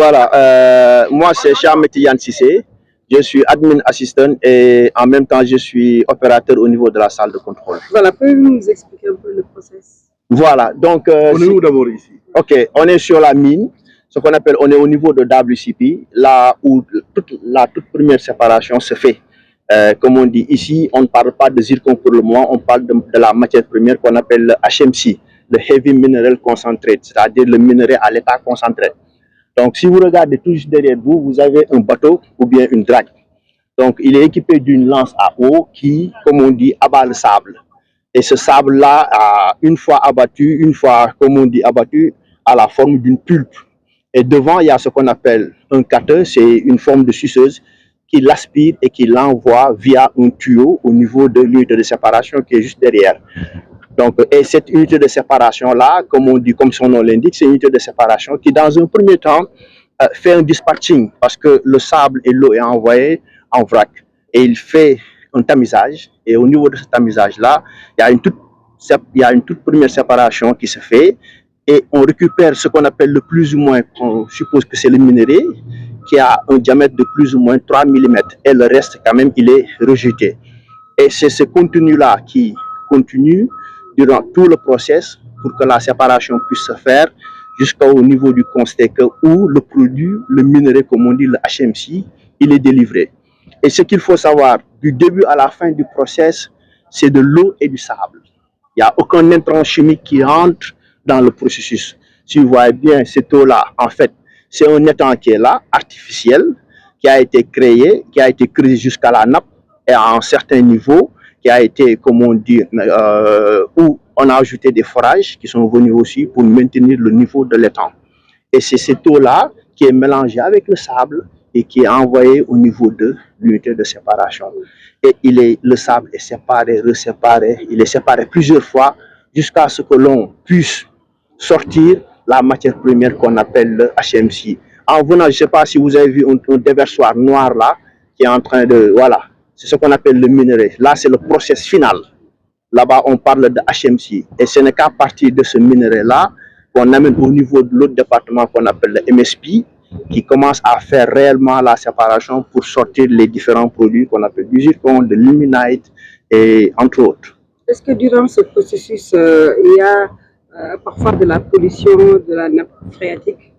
Voilà, moi c'est Charmeti Yann Sissé, je suis admin assistant et en même temps je suis opérateur au niveau de la salle de contrôle. Voilà, pouvez-vous nous expliquer un peu le process? Voilà, donc... on est où d'abord ici? Ok, on est sur la mine, ce qu'on appelle, on est au niveau de WCP, là où la toute première séparation se fait. Comme on dit ici, on ne parle pas de zircon pour le moment, on parle de la matière première qu'on appelle le HMC, le Heavy Mineral Concentrate, c'est-à-dire le minerai à l'état concentré. Donc, si vous regardez tout juste derrière vous, vous avez un bateau ou bien une drague. Donc, il est équipé d'une lance à eau qui, comme on dit, abat le sable. Et ce sable-là, une fois abattu, comme on dit, abattu, a la forme d'une pulpe. Et devant, il y a ce qu'on appelle un cutter, c'est une forme de suceuse qui l'aspire et qui l'envoie via un tuyau au niveau de l'unité de séparation qui est juste derrière. Donc, et cette unité de séparation-là, comme on dit, comme son nom l'indique, c'est une unité de séparation qui, dans un premier temps, fait un dispatching parce que le sable et l'eau est envoyé en vrac. Et il fait un tamisage. Et au niveau de ce tamisage-là, il y a une toute première séparation qui se fait. Et on récupère ce qu'on appelle le plus ou moins, on suppose que c'est le minerai, qui a un diamètre de plus ou moins 3 mm. Et le reste, quand même, il est rejeté. Et c'est ce contenu-là qui continue durant tout le process pour que la séparation puisse se faire jusqu'au niveau du constack où le produit, le minerai, comme on dit, le HMC, il est délivré. Et ce qu'il faut savoir, du début à la fin du process, c'est de l'eau et du sable. Il n'y a aucun intrant chimique qui entre dans le processus. Si vous voyez bien, cette eau-là, en fait, c'est un étang qui est là, artificiel, qui a été créé, qui a été creusé jusqu'à la nappe et à un certain niveau, qui a été, comme on dit, où on a ajouté des forages qui sont venus aussi pour maintenir le niveau de l'étang. Et c'est cette eau-là qui est mélangée avec le sable et qui est envoyée au niveau de l'unité de séparation. Et le sable est séparé, reséparé, il est séparé plusieurs fois jusqu'à ce que l'on puisse sortir la matière première qu'on appelle le HMC. En venant, je ne sais pas si vous avez vu un déversoir noir là, qui est en train de... Voilà, c'est ce qu'on appelle le minerai. Là, c'est le process final. Là-bas, on parle de HMC. Et ce n'est qu'à partir de ce minerai-là qu'on amène au niveau de l'autre département qu'on appelle le MSP, qui commence à faire réellement la séparation pour sortir les différents produits qu'on appelle du zircon, de l'ilmenite et entre autres. Est-ce que durant ce processus, il y a parfois de la pollution de la nappe phréatique?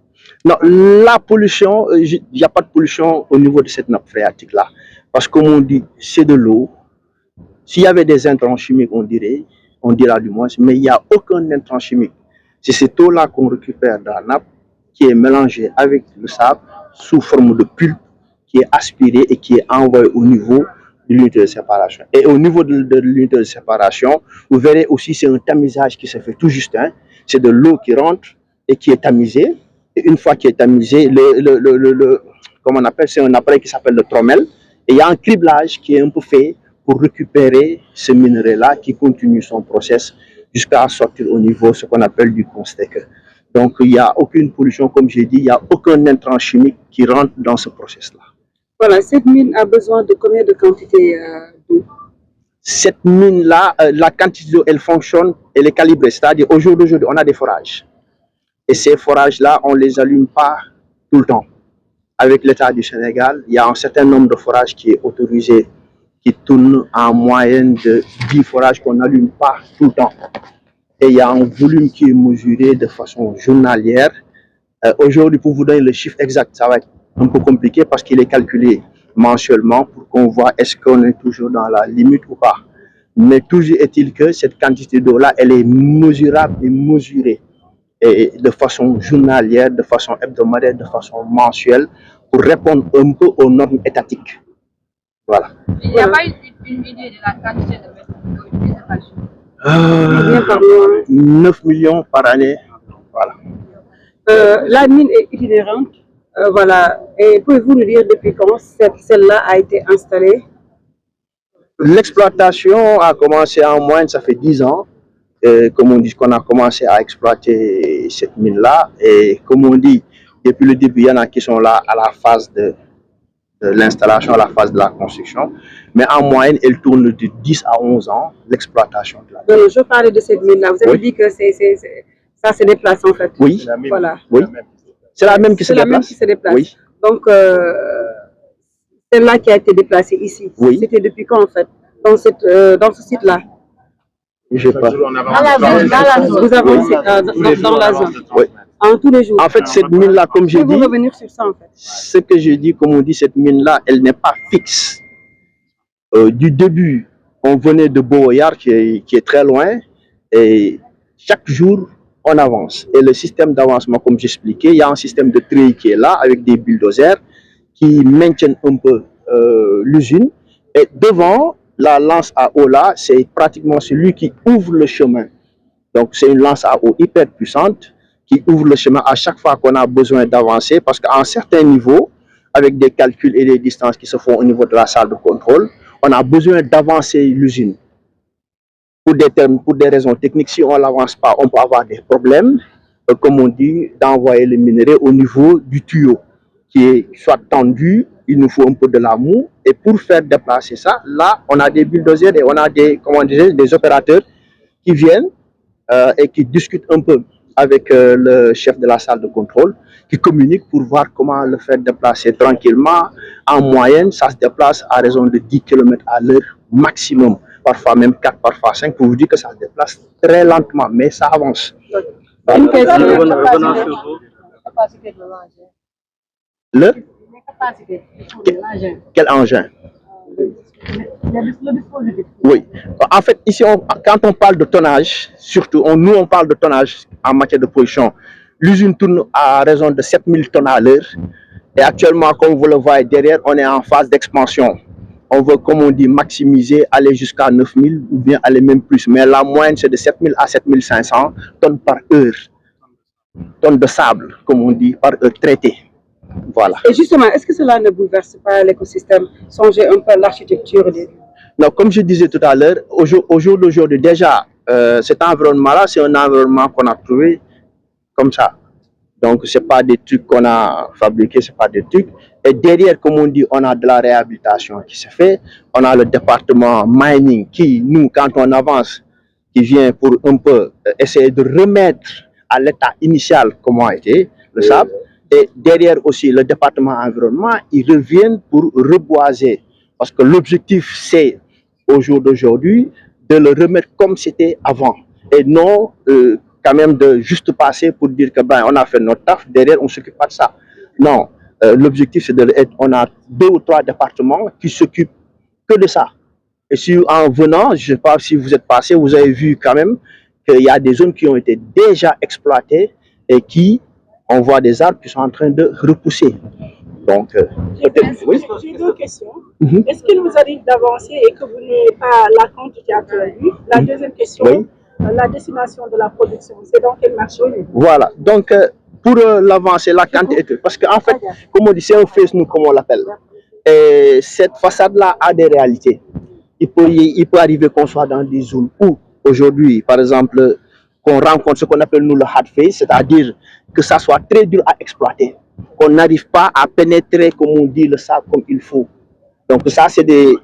Non, la pollution, il n'y a pas de pollution au niveau de cette nappe phréatique-là. Parce que, comme on dit, c'est de l'eau. S'il y avait des intrants chimiques, on dira du moins, mais il n'y a aucun intrant chimique. C'est cette eau-là qu'on récupère dans la nappe, qui est mélangée avec le sable sous forme de pulpe, qui est aspirée et qui est envoyée au niveau de l'unité de séparation. Et au niveau de l'unité de séparation, vous verrez aussi, c'est un tamisage qui se fait tout juste. Hein. C'est de l'eau qui rentre et qui est tamisée. Et une fois qu'il est tamisé, comment on appelle, c'est un appareil qui s'appelle le trommel. Et il y a un criblage qui est un peu fait pour récupérer ce minerai-là qui continue son process jusqu'à sortir au niveau ce qu'on appelle du constack. Donc il n'y a aucune pollution, comme j'ai dit, il n'y a aucun intrant chimique qui rentre dans ce process-là. Voilà, cette mine a besoin de combien de quantité d'eau? Cette mine-là, la quantité d'eau, elle fonctionne, elle est calibrée. C'est-à-dire, au jour d'aujourd'hui, on a des forages. Et ces forages-là, on ne les allume pas tout le temps. Avec l'État du Sénégal, il y a un certain nombre de forages qui est autorisé, qui tournent en moyenne de 10 forages qu'on n'allume pas tout le temps. Et il y a un volume qui est mesuré de façon journalière. Aujourd'hui, pour vous donner le chiffre exact, ça va être un peu compliqué parce qu'il est calculé mensuellement pour qu'on voit est-ce qu'on est toujours dans la limite ou pas. Mais toujours est-il que cette quantité d'eau-là, elle est mesurable et mesurée. Et de façon journalière, de façon hebdomadaire, de façon mensuelle, pour répondre un peu aux normes étatiques. Voilà. Il n'y a pas une idée de la quantité de mètres d'eau utilisée par jour? 9 millions par année. Voilà. La mine est itinérante. Voilà. Et pouvez-vous nous dire depuis quand celle-là a été installée? L'exploitation a commencé en moyenne, ça fait 10 ans. Comme on dit, qu'on a commencé à exploiter cette mine-là. Et comme on dit, depuis le début, il y en a qui sont là à la phase de l'installation, à la phase de la construction. Mais en moyenne, elle tourne de 10 à 11 ans, l'exploitation de la mine. Je parlais de cette mine-là. Vous avez dit que ça se déplace en fait. Oui. Voilà. Oui. C'est la même qui se C'est la même déplace. qui se déplace. Oui. Donc, celle-là qui a été déplacée ici, Oui. c'était depuis quand en fait, dans ce site-là? Je sais pas. Dans la zone. Vous avancez dans la zone. Oui. Tous les jours. En fait, cette mine-là, comme j'ai dit, Pouvez-vous revenir sur ça en fait? ce que je dis, comme on dit, cette mine-là, elle n'est pas fixe. Du début, on venait de Beauregard, qui est très loin, et chaque jour, on avance. Et le système d'avancement, comme j'expliquais, il y a un système de treillis qui est là, avec des bulldozers, qui maintiennent un peu l'usine. Et devant, la lance à eau là, c'est pratiquement celui qui ouvre le chemin. Donc, c'est une lance à eau hyper puissante qui ouvre le chemin à chaque fois qu'on a besoin d'avancer, parce qu'à un certain niveau, avec des calculs et des distances qui se font au niveau de la salle de contrôle, on a besoin d'avancer l'usine. Pour des raisons techniques, si on ne l'avance pas, on peut avoir des problèmes, comme on dit, d'envoyer le minerai au niveau du tuyau, qui est soit tendu, il nous faut un peu de la moue, et pour faire déplacer ça, là, on a des bulldozers et on a des, comment dire, des opérateurs qui viennent et qui discutent un peu avec le chef de la salle de contrôle, qui communique pour voir comment le faire déplacer tranquillement. En moyenne, ça se déplace à raison de 10 km à l'heure maximum, parfois même 4, parfois 5, pour vous dire que ça se déplace très lentement, mais ça avance. Une question. Le Quel engin? Oui. En fait, ici, quand on parle de tonnage, surtout, nous, on parle de tonnage en matière de production. L'usine tourne à raison de 7000 tonnes à l'heure. Et actuellement, comme vous le voyez derrière, on est en phase d'expansion. On veut, comme on dit, maximiser, aller jusqu'à 9000 ou bien aller même plus. Mais la moyenne, c'est de 7000 à 7500 tonnes par heure. Tonnes de sable, comme on dit, par heure traitée. Voilà. Et justement, est-ce que cela ne bouleverse pas l'écosystème? Songez un peu à l'architecture des... Non, comme je disais tout à l'heure, au jour d'aujourd'hui, déjà, cet environnement-là, c'est un environnement qu'on a trouvé comme ça. Donc, ce n'est pas des trucs qu'on a fabriqués, ce n'est pas des trucs. Et derrière, comme on dit, on a de la réhabilitation qui se fait. On a le département mining qui, nous, quand on avance, qui vient pour un peu essayer de remettre à l'état initial comment était le sable. Et derrière aussi, le département environnement, ils reviennent pour reboiser. Parce que l'objectif, c'est, au jour d'aujourd'hui, de le remettre comme c'était avant. Et non quand même de juste passer pour dire que ben, on a fait notre taf, derrière, on ne s'occupe pas de ça. Non, l'objectif, c'est on a 2 ou 3 départements qui s'occupent que de ça. Et si en venant, je ne sais pas si vous êtes passé, vous avez vu quand même qu'il y a des zones qui ont été déjà exploitées et qui, on voit des arbres qui sont en train de repousser. Donc, peut-être, oui. J'ai 2 questions. Est-ce qu'il vous arrive d'avancer et que vous n'ayez pas la compte qui a prévu? La deuxième question, oui. La décimation de la production, c'est dans quel marché? Voilà, donc pour l'avancée, la quantité, parce qu'en fait, comme on dit, c'est un face nous, comme on l'appelle. Et cette façade-là a des réalités. Il peut arriver qu'on soit dans des zones où, aujourd'hui, par exemple, qu'on rencontre ce qu'on appelle nous le hard face, c'est-à-dire que ça soit très dur à exploiter, qu'on n'arrive pas à pénétrer, comme on dit, le sable comme il faut. Donc ça, c'est des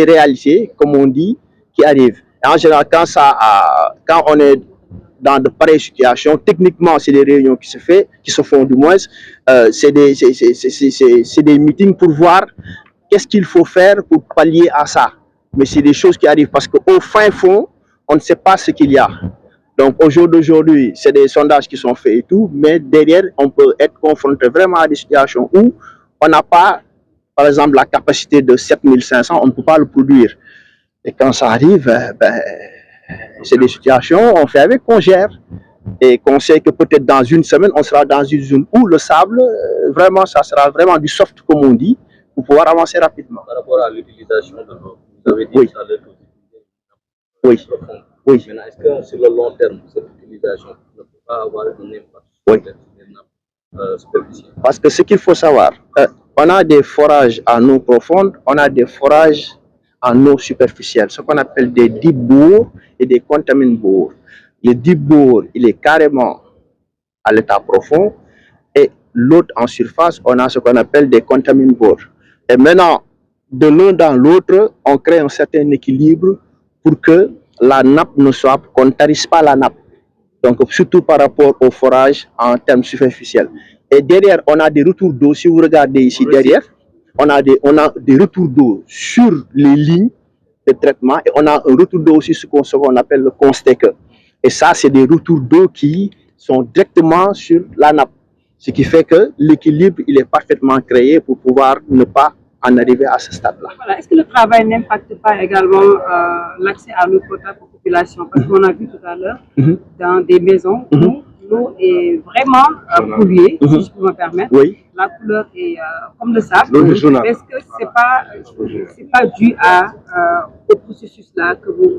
réalités, comme on dit, qui arrivent. Et en général, quand on est dans de pareilles situations, techniquement, c'est des réunions qui se font du moins, c'est des meetings pour voir qu'est-ce qu'il faut faire pour pallier à ça. Mais c'est des choses qui arrivent parce qu'au fin fond, on ne sait pas ce qu'il y a. Donc au jour d'aujourd'hui, c'est des sondages qui sont faits et tout, mais derrière, on peut être confronté vraiment à des situations où on n'a pas, par exemple, la capacité de 7500, on ne peut pas le produire. Et quand ça arrive, ben, c'est des situations, on fait avec, qu'on gère. Et qu'on sait que peut-être dans une semaine, on sera dans une zone où le sable, vraiment, ça sera vraiment du soft, comme on dit, pour pouvoir avancer rapidement. Par rapport à l'utilisation de l'eau, vous avez dit oui. que ça allait oui. Oui. Maintenant, est-ce que sur le long terme, cette utilisation ne peut pas avoir un impact oui. sur les nappes superficielles? Parce que ce qu'il faut savoir, on a des forages en eau profonde, on a des forages en eau superficielle, ce qu'on appelle des deep bores et des contamin bores. Le deep bore, il est carrément à l'état profond, et l'autre en surface, on a ce qu'on appelle des contamin bores. Et maintenant, de l'un dans l'autre, on crée un certain équilibre pour que la nappe ne soit, qu'on ne tarisse pas la nappe. Donc, surtout par rapport au forage en termes superficiels. Et derrière, on a des retours d'eau. Si vous regardez ici derrière, on a des retours d'eau sur les lignes de traitement et on a un retour d'eau aussi sur ce qu'on appelle le constaker. Et ça, c'est des retours d'eau qui sont directement sur la nappe. Ce qui fait que l'équilibre, il est parfaitement créé pour pouvoir ne pas en arriver à ce stade-là. Voilà. Est-ce que le travail n'impacte pas également l'accès à l'eau potable pour la population? Parce qu'on a vu tout à l'heure dans des maisons où l'eau est vraiment polluée, si je peux me permettre. Oui. La couleur est comme le sable. Est-ce que c'est pas dû au processus-là que vous...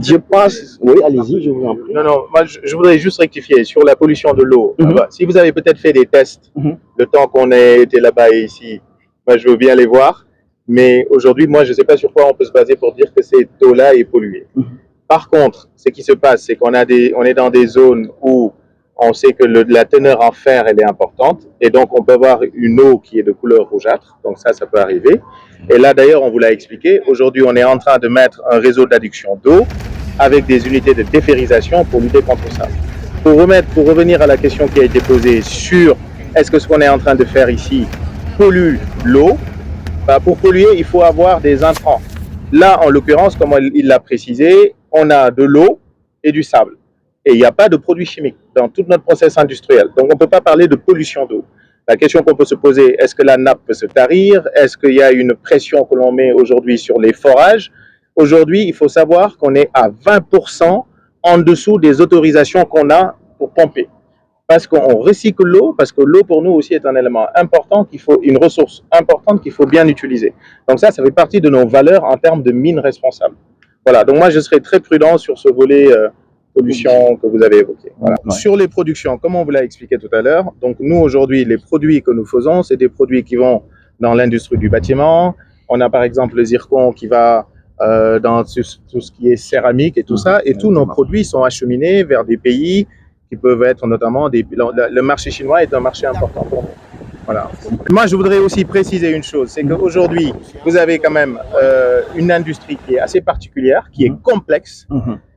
Je pense... Oui, allez-y, je vous en prie. Non, moi je voudrais juste rectifier sur la pollution de l'eau. Si vous avez peut-être fait des tests, le temps qu'on ait été là-bas et ici, moi je veux bien les voir. Mais aujourd'hui, moi je ne sais pas sur quoi on peut se baser pour dire que cette eau-là est polluée. Par contre, ce qui se passe, c'est qu'on est dans des zones où on sait que la teneur en fer, elle est importante. Et donc, on peut avoir une eau qui est de couleur rougeâtre. Donc ça peut arriver. Et là, d'ailleurs, on vous l'a expliqué. Aujourd'hui, on est en train de mettre un réseau d'adduction d'eau avec des unités de déferrisation pour lutter contre ça. Pour revenir à la question qui a été posée sur est-ce que ce qu'on est en train de faire ici pollue l'eau? Pour polluer, il faut avoir des intrants. Là, en l'occurrence, comme il l'a précisé, on a de l'eau et du sable. Et il n'y a pas de produits chimiques dans tout notre process industriel. Donc, on ne peut pas parler de pollution d'eau. La question qu'on peut se poser, est-ce que la nappe peut se tarir? Est-ce qu'il y a une pression que l'on met aujourd'hui sur les forages? Aujourd'hui, il faut savoir qu'on est à 20% en dessous des autorisations qu'on a pour pomper. Parce qu'on recycle l'eau, parce que l'eau pour nous aussi est un élément important, une ressource importante qu'il faut bien utiliser. Donc ça fait partie de nos valeurs en termes de mines responsables. Voilà, donc moi je serai très prudent sur ce volet pollution que vous avez évoqué. Voilà. Ouais. Sur les productions, comme on vous l'a expliqué tout à l'heure, donc nous aujourd'hui les produits que nous faisons, c'est des produits qui vont dans l'industrie du bâtiment. On a par exemple le zircon qui va dans tout ce qui est céramique et tout ça, et tous nos produits sont acheminés vers des pays qui peuvent être notamment le marché chinois est un marché important pour nous. Voilà. Moi, je voudrais aussi préciser une chose, c'est qu'aujourd'hui, vous avez quand même une industrie qui est assez particulière, qui est complexe,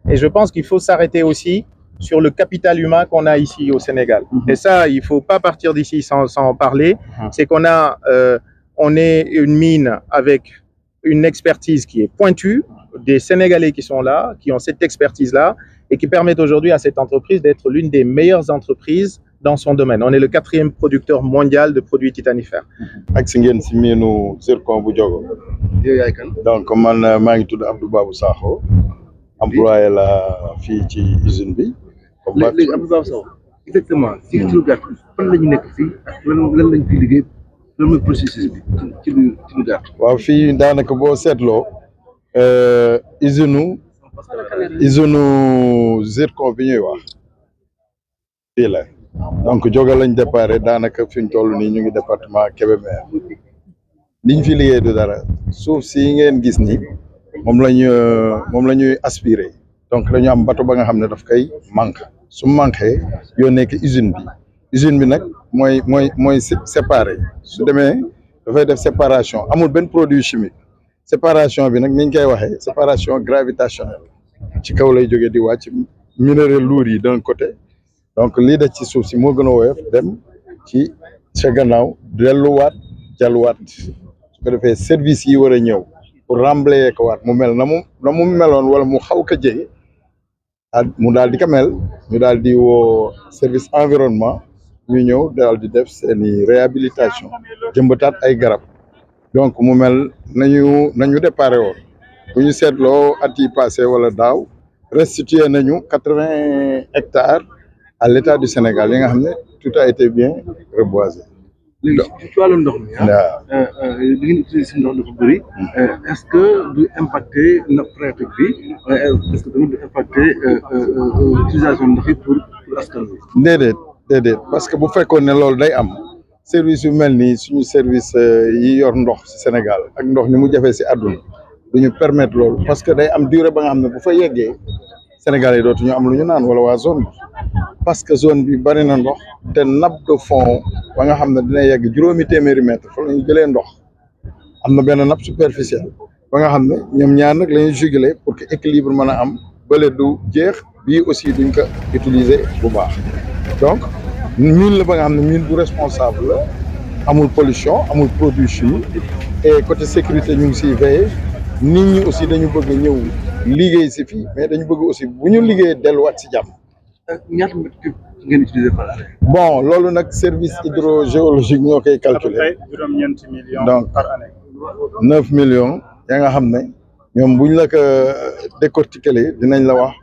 et je pense qu'il faut s'arrêter aussi sur le capital humain qu'on a ici au Sénégal. Et ça, il ne faut pas partir d'ici sans en parler. C'est qu'on a, on est une mine avec une expertise qui est pointue, des Sénégalais qui sont là, qui ont cette expertise-là, et qui permettent aujourd'hui à cette entreprise d'être l'une des meilleures entreprises dans son domaine. On est le 4e producteur mondial de produits titanifères. Agsi ngeen si miinu zircon bu Diogo. Donc man maa ngi tudd Abdou Babou Sakho, employé la fii ci usine bi. léegi Abdou Babou Sakho exactement si ci lu gàtt fan la ñu nekk fii ak lan lañ fi liggéey lan mooy processus bi ci lu gàtt. waaw fii daanaka boo seetloo usine zircon bi ñuy wax fii la. Donc Diogo lañ déparé daanaka fi ñu toll nii ñu ngi département Kébémer liñ fi liggéey du dara suuf si ngeen gis ni moom la ñuy aspiré donc dañu am bateau ba nga xam ne daf koy manqué su manqué yónnee ko usine bi nag mooy séparé su demee dafay def séparation amul benn produit chimique séparation bi nag niñ koy waxee séparation gravitationnelle ci kaw lay jógee di wàcc minerais lourds yi d'un côté. Donc lii des ci suuf si moo gën a woyof dem ci sa gannaaw delluwaat jalluwaat su ko defee service yi war a ñëw pour remblayer ko waat mu mel na mu meloon wala mu xaw ko jege mu daal di ko mel ñu daal di woo service environnement ñu ñëw daal di def seeni réhabilitation jëmbataat ay garab donc mu mel nañu déparé woon bu ñu seetloo at yi passé wala daaw restitué nañu 80 hectares à l'État du Sénégal yi nga xam ne tout a été bien reboisé. léegi ci wàllu ndox mi li ngeen utilisé si ndox dafa bëri est-ce que du impacter nappe phréatique bi est-ce que tamit du impacter utilisation ndox yi pour askan wi. déedéet parce que bu fekkoon ne loolu day am service yu mel nii suñu service yi yor ndox si Sénégal ak ndox ni mu jafee si àdduna duñu permettre loolu parce que day am durée ba nga xam ne bu fa yeggee Sénégal yi dootuñu am lu ñu naan wala waa zone bi parce que zone bi bari na ndox te nappe de fond ba nga xam ne dina yegg 6 téeméeri mètres fa la ñu jëlee ndox am na benn nappe superficielle ba nga xam ne ñoom ñaar nag la ñuy juguler pour que équilibre mën a am bële du jeex bii aussi duñ ko utiliser bu baax donc mine la ba nga xam ne mine bu responsable la amul pollution amul produit chimique et côté sécurité ñu ngi siy veiller nit ñi aussi dañu bëgg ñëw liggéey si fii mais dañu bëgg aussi bu ñu liggéeyee delluwaat si jàmm. ñaata mètre cube ngeen utiliser par année. bon loolu nag service hydrogéologique ñoo koy calculer donc par année. 9 millions ya nga xam ne ñoom buñ la ko décortiquer dinañ la wax